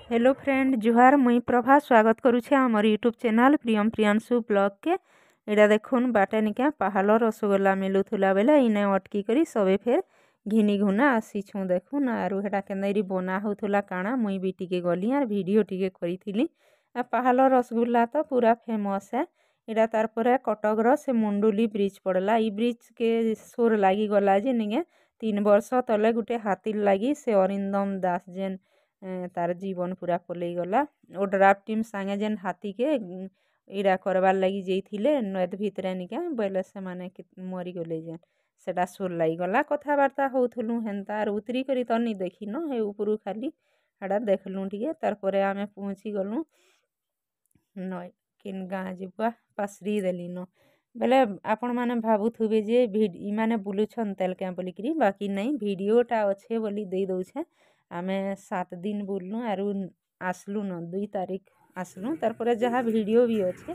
Hello friend जुहार मुई प्रभा स्वागत करुछे आमर यूट्यूब चैनल प्रियम प्रियांशु ब्लॉग के। इटा देखुन बाटे निके पहाड़ रसगोल्ला मिलुथुला बेले इने अटकी करी सबे फेर घिनी घुना आसीछुँ। देखुन आरु हेटा केंदेरी बना होथुला काଣା मुई भी टिके गली आर वीडियो टिके करिथिली। आ पहाड़ रसगुल्ला तो पूरा फेमस है। इटा तार परे कटक से मुंडुली ब्रिज पड़ला। ई ब्रिज के सोर लागी गला जे निके 3 वर्ष तले गुटे हाथी लागी से अरिंदम दास जेन तार जीवन पूरा पलई गला। ओड्राफ टीम संगे जेन हाथी के इड़ा करबार लगी जाइथिले नद भितरे निके बोले से माने मरी गले जेन सेटा सोर लाई गला। कथाबार्ता होथुलु हेन्ता आर उतरी करी तो नी देखिनो हे उपरु खाली हेडा देखलु टिके। तार परे आमे पहुंची गलु नय किन गाँ जिबा पासरी देलिनो बेले आपण माने भाबुथुबे जे इ माने बुलुछन तेलका बोलिकरी बाकी नहीं वीडियोटा अच्छे बोली दे दउछे। आमे 7 दिन बुलनु आरु आसलु न 2 तारीख आसलु तार परे जहाँ वीडियो भी अच्छे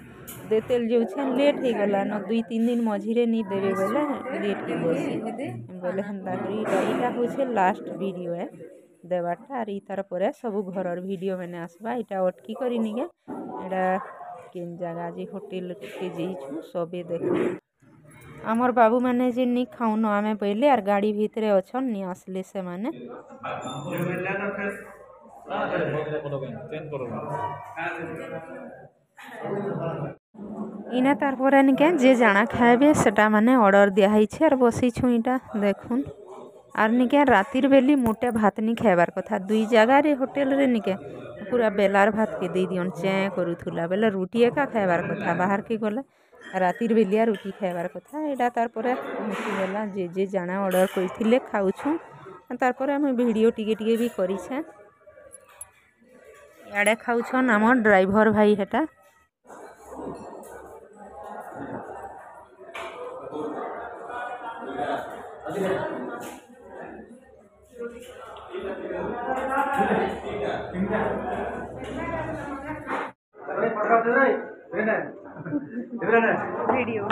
देतेल जाउछे लेट हे गला न 2-3 दिन मझिरे नी देबे बोले लेट हे गसी बोले हेन्ता करी इटा होछे लास्ट वीडियो है देवाटा आर तार परे सब घरर वीडियो मैंने आसबा। इटा अटकी करी निके एडा केन जगह जे होटल के जेइछु सबे देखु आमर बाबू माने जे नी खाउन आमे पहले आर गाड़ी भीतरे अछन नी आसले से माने इना तार परे निके जे जाना खाइबे सेटा माने ऑर्डर दिया हिछे आर बसिछु। इटा देखुन आर निके रातिर बेली मोटे भात नी खाइबार कथा 2 जगह रे होटल रे निके पूरा बेलार भात के दे दियन चे करूथुला बेले रोटी एका खाइबार कथा बाहर के गले रातिर बेलिया रोटी खाइबार कथा। एटा तार परे पहुंची गला जे जाना ऑर्डर कइथिले खाउछु। तार परे हम वीडियो टिके टिके भी करिछे। याडे खाउछन हमर ड्राइवर भाई हेटा वीडियो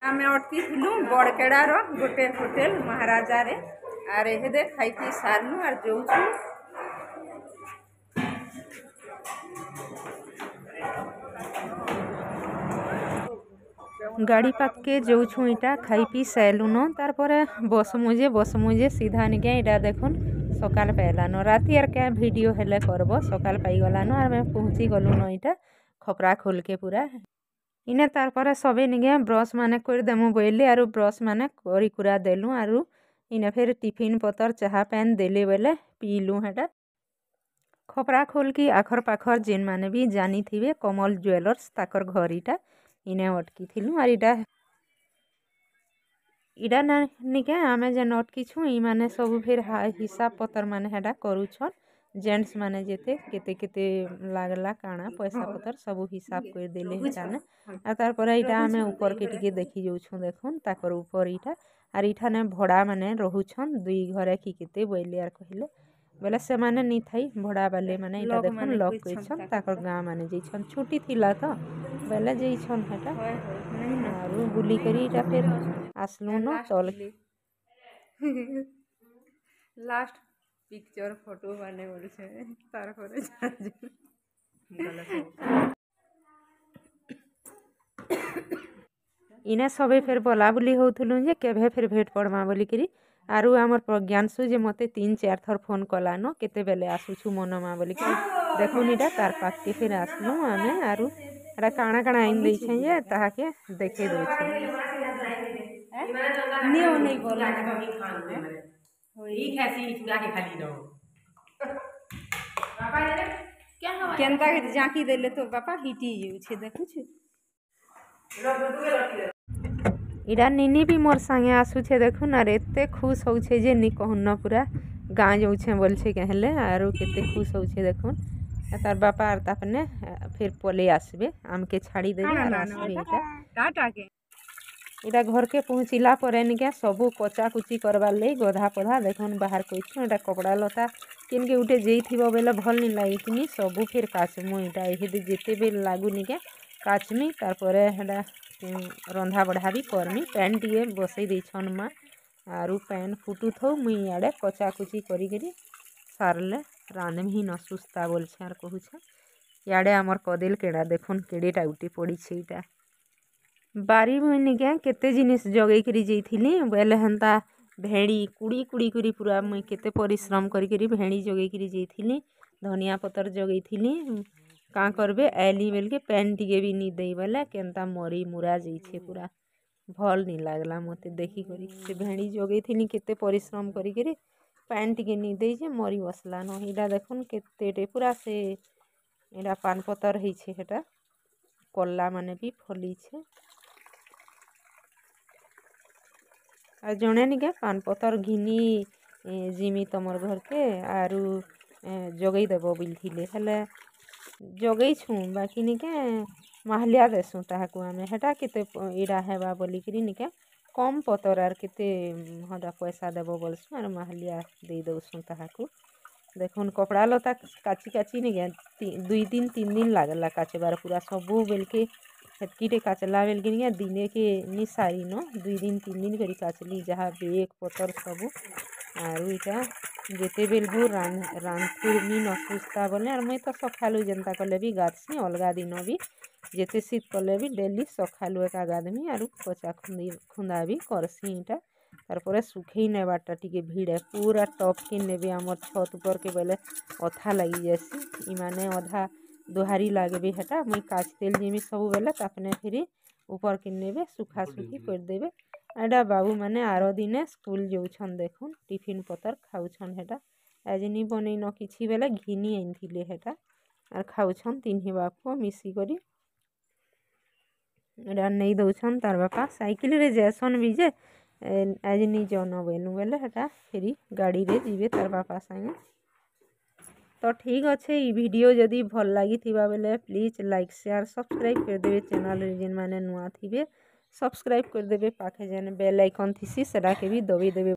आमे अटकी थिलु बड़केड़ार गोटे होटल महाराजा रे आर हेदे खाई पी सारनु आर जोउछु गाड़ी पाक के जोउछु। इटा खाई पी साइलु न तार परे बसमुजे सीधा निके इटा देखुन सकाल पाइलान राति आर क्या वीडियो हेले करबो सकाल पाई गलान आर मैं पहुंची गलु न इटा खपरा खोल के पूरा इने तार परे सबे निगे ब्रश माने कर देमु बोइले आरु ब्रश माने करी कुरा देलु आरु इने फिर टिफिन पतर चाहा पैन देले बेले पीलु। हेटा खपरा खोल की आखर पाखर जेन माने भी जानी थिबे कमल ज्वेलर्स ताकर घर इटा इने अटकी थिलु आर इडा ना निके आमे जेन अटकी छु इ माने सब फिर हिसाब पतर माने हेडा करूछन जेंट्स माने जेते केते केते लागला काना पैसा पतर सब हिसाब कर देले हेटाने आ तार पर इटा आमे ऊपर के टिके देखि जाउछु। देखुन ताकर ऊपर इटा आर इठा ने भड़ा माने रहुछन 2 घरे की केते बोइले आर कहिले बेले से माने नी थाई भड़ा वाले माने इटा देखुन लॉक कइछन ताकर गां माने जइछन छुट्टी थिला त बेले जइछन हेटा आरु बुली करी इटा फिर आसलु न तल लास्ट पिक्चर फोटो माने बोलछे तार करे इने सबे फिर बोला बुली होथुलु जे केभे फिर भेट पड़मा बोली करी आरु हमर प्रज्ञानसु जे मते 3-4 थर फोन कलानो केते बेले आसुछु मनमा बोली करी देखुन इटा तार पाक के फिर आसलु आमे आरु एटा काना काना आइन दै छै जे ताहा के देखे दै छै नियो नहीं बोला ई खासी चुड़ा के खाली दो केनता के जाकी देले तो बापा हिटी जे छै देखु छै इरा निनी भी मोर संगे आसुछे देखुन आर एते खुश होउछे जे नी कहन पूरा गाँ जाउछे बोलछे कहले आरो केते खुश होउछे देखुन तार बापा आर तापने फिर पले आसबे आमके छाड़ी देबे आर आसबे इटा इटा घर के पहुँचला पर निके सबू कचा कुची करबार ले गधा पधा देखुन बाहर कइछु एटा कपड़ा लता किनके उठे जेइथिबो बेले भल नी लागिकिनी सबू फिर काचमु इटा एहिदे जेते बेल लागु निके काचमी तार परे हेडा रंधा बढ़ा भी करमी पैन टीए बसई देछन माँ आरु पैन फुटू थो मुई इयाड़े कचा कुची करी सारले रांधमी न सुस्ता बोलछे आर कहूछे इयाड़े आमर कदेल केड़ा देखुन केड़ेटा उठी पड़ी इटा बारी मुई के केते जिनिस जगई करी जेइथिली बेले हेन्ता भेड़ी कुड़ी कुड़ी करी पूरा मुई केते परिश्रम करी भेड़ी जगई करी जेइथिली धनिया पतर जगईथिली का करबे आइली बेल के पैन टिके भी नी देई बेले केनता मरी मुरा जेइछे पूरा भल नी लागला मते देखी करी से भेड़ी जगईथिली केते परिश्रम करी पैन टिके नी देई जे मरी बसला न इडा देखुन केतेटे पूरा से इडा पान पतर हेइछे हेटा कल्ला माने भी फलीछे आ जणे निके पान पतर घिनी जिमी तमर घर के आरु जगई देबो बिलथिले हेले जगई छु बाकी निके माहलिया देसु ताहाकु आमे हेटा केते इडा हेबा बोलिकरी निके कम पतर आर केते हदा पैसा देबो बोलसु आर माहलिया देई दउसु ताहाकु देखुन कपड़ा लता काची निके 2 दिन 3 दिन लागला काचबार पूरा सबू बेलके हेतकीटे काचला बेल के दिने के नी सारी न 2 दिन 3 दिन करी काचली जहाँ बेग पतर सबू आरु इटा जेते बेल हो रांधुरमी न सुस्ता बोले आर मुई तो सखालु जेनता कले भी गाधसी अलगा दिन भी जेते शीत कले भी डेली सखालु एका गाधमी आरु कचा खुंदा भी करसी इटा तारपरे सुखेई नेबारटा टिके भिड़े पूरा टप के नेबे आमर छत ऊपर के बेले अथा लगी जासी इमाने अधा दोहारी लागबे हेटा मुई काच तेल जिमी सब बेले तापने फिरी ऊपर के नेबे सुखा सुखी कर देबे एडा बाबू माने आरो दिने स्कूल जाउछन देखुन टिफिन पतर खाउछन हेटा आज नी बनै न किछि बेले घिनी आइनथिले हेटा आर खाउछन तिन्ही बापको मिसी करी एडा नहीं दउछन तार बापा साइकिल रे जेसन भी जे आज नी जन बेनु बेले हेटा फेरी गाड़ी रे जीवे तार बापा संगे तो ठीक अच्छे ई वीडियो जदि भल लगी थिबा बेले प्लीज लाइक शेयर सब्सक्राइब कर देबे चैनल रे जेन माने नुआ थिबे सब्सक्राइब कर देबे पाखे जेन बेल आइकन थिसी सेटा के भी दबी देबे।